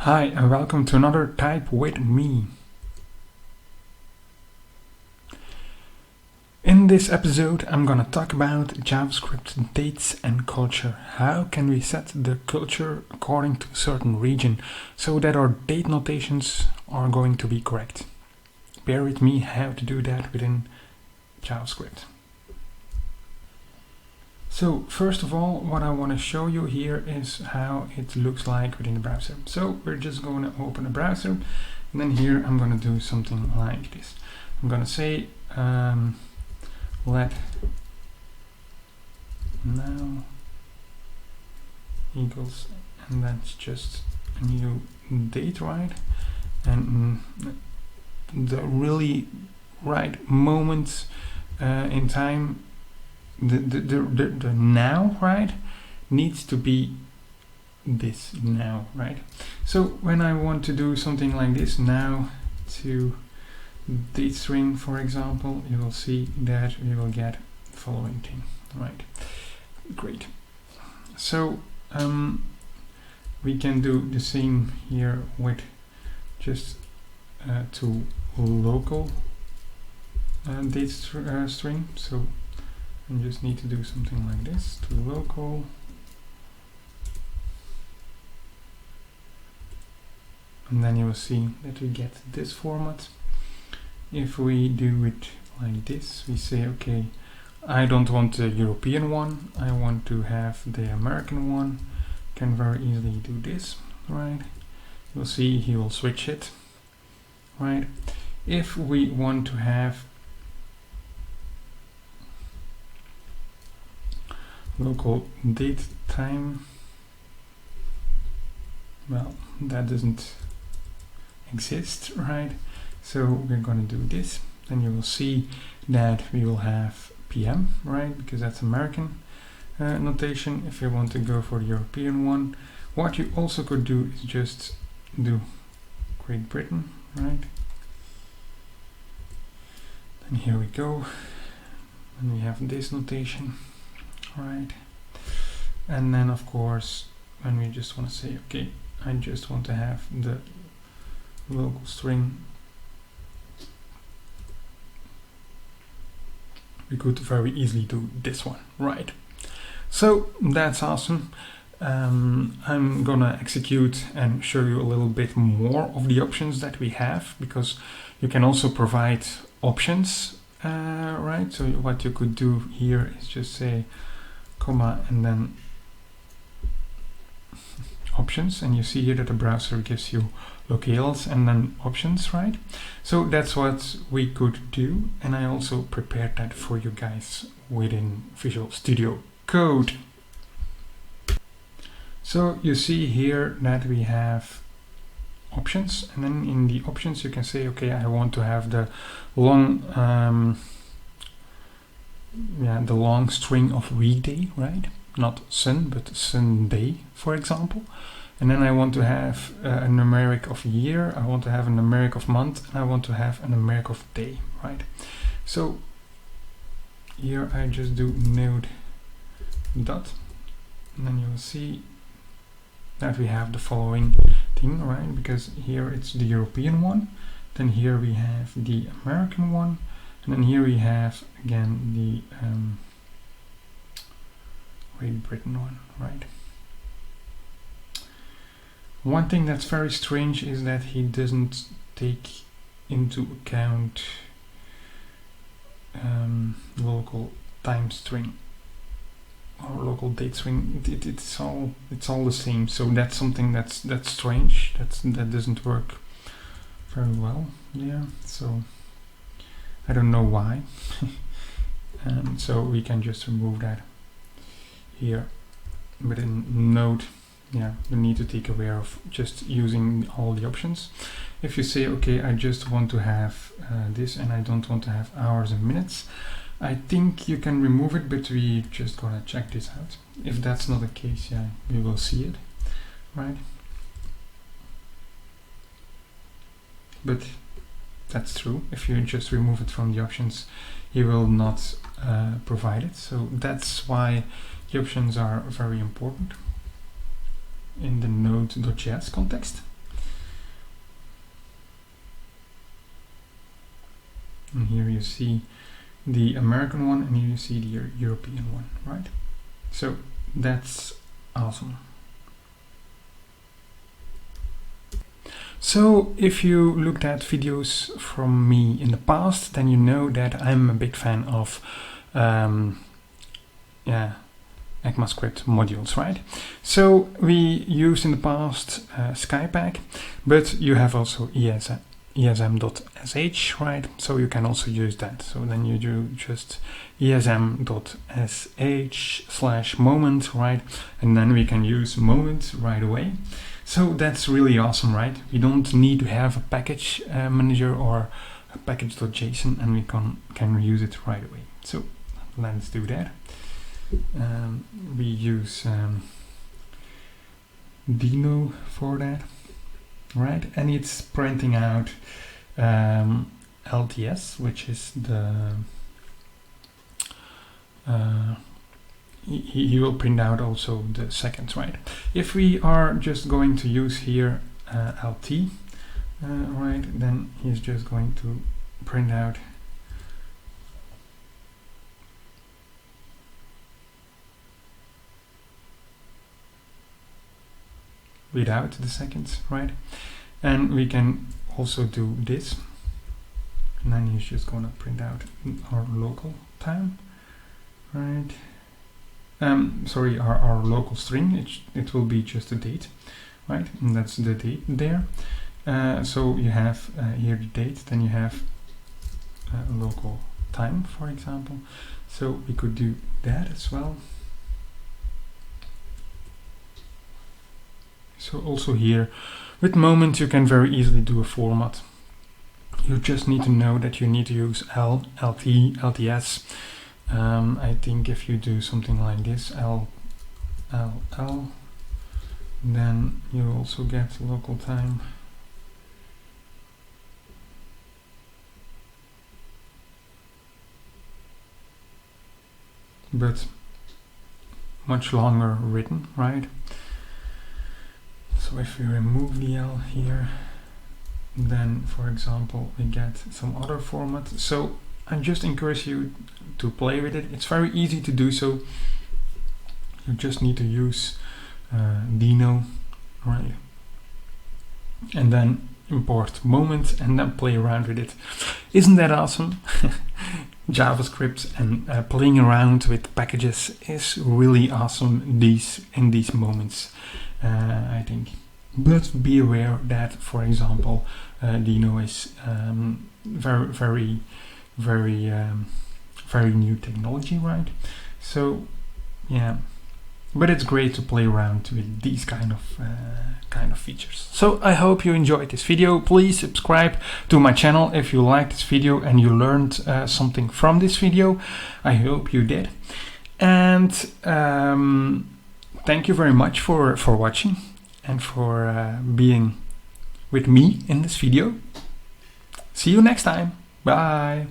Hi and welcome to another Type With Me. In this episode I'm gonna talk about JavaScript dates and culture. How can we set the culture according to a certain region so that our date notations are going to be correct. Bear with me how to do that within JavaScript. So first of all, what I want to show you here is how it looks like within the browser. So we're just going to open a browser, and then here I'm going to do something like this. I'm going to say let now equals, and that's just a new date, right? And the really right moment in time, the now, right, needs to be this now, right? So when I want to do something like this now to date string, for example, you will see that we will get the following thing, right? Great. So we can do the same here with just to local date string. So I just need to do something like this, to local, and then you will see that we get this format. If we do it like this, we say, okay, I don't want the European one, I want to have the American one. Can very easily do this, right? You'll see he will switch it, right? If we want to have local date time, well, that doesn't exist, right? So we're going to do this, then you will see that we will have PM, right, because that's American notation. If you want to go for the European one, what you also could do is just do Great Britain, right? And here we go, and we have this notation, right? And then of course when we just want to say, okay, I just want to have the local string, we could very easily do this one, right? So that's awesome. I'm gonna execute and show you a little bit more of the options that we have, because you can also provide options, right? So what you could do here is just say comma and then options, and you see here that the browser gives you locales and then options, right? So that's what we could do, and I also prepared that for you guys within Visual Studio Code. So you see here that we have options, and then in the options you can say, okay, I want to have the long the long string of weekday, right? Not sun, but Sunday, for example. And then I want to have a numeric of year, I want to have a numeric of month, and I want to have a numeric of day, right? So here I just do node dot, and then you'll see that we have the following thing, right? Because here it's the European one, then here we have the American one, and then here we have again the Great Britain one, right? One thing that's very strange is that he doesn't take into account local time string or local date string. It's all the same. So that's something that's strange. That doesn't work very well. Yeah. So I don't know why. So we can just remove that here. But in Node, yeah, you need to take aware of just using all the options. If you say, okay, I just want to have this and I don't want to have hours and minutes, I think you can remove it, but we just gonna check this out. If that's not the case, yeah, we will see it, right? But that's true. If you just remove it from the options, you will not provide it. So that's why the options are very important in the node.js context. And here you see the American one, and here you see the European one, right? So that's awesome. So if you looked at videos from me in the past, then you know that I'm a big fan of ecmascript modules, right? So we used in the past Skypack, but you have also esm.sh, right? So you can also use that. So then you do just esm.sh/moment, right? And then we can use moment right away. So that's really awesome, right? We don't need to have a package manager or a package.json, and we can use it right away. So let's do that. We use deno for that, right? And it's printing out LTS, which is the he will print out also the seconds, right? If we are just going to use here LT, right, then he's just going to print out without the seconds, right? And we can also do this, and then he's just gonna print out our local time, right? Sorry, our local string. It will be just a date, right? And that's the date there. So you have here the date, then you have local time, for example. So we could do that as well. So also here with moment you can very easily do a format. You just need to know that you need to use L, LT, LTS. I think if you do something like this, L, then you also get local time. But much longer written, right? So if we remove the L here, then for example we get some other format. So I just encourage you to play with it. It's very easy to do so. You just need to use deno, right? And then import moment and then play around with it. Isn't that awesome? JavaScript and playing around with packages is really awesome in these moments, I think. But be aware that, for example, deno is very new technology, right? So yeah, but it's great to play around with these kind of features. So I hope you enjoyed this video. Please subscribe to my channel if you liked this video and you learned something from this video. I hope you did. And thank you very much for watching and for being with me in this video. See you next time. Bye.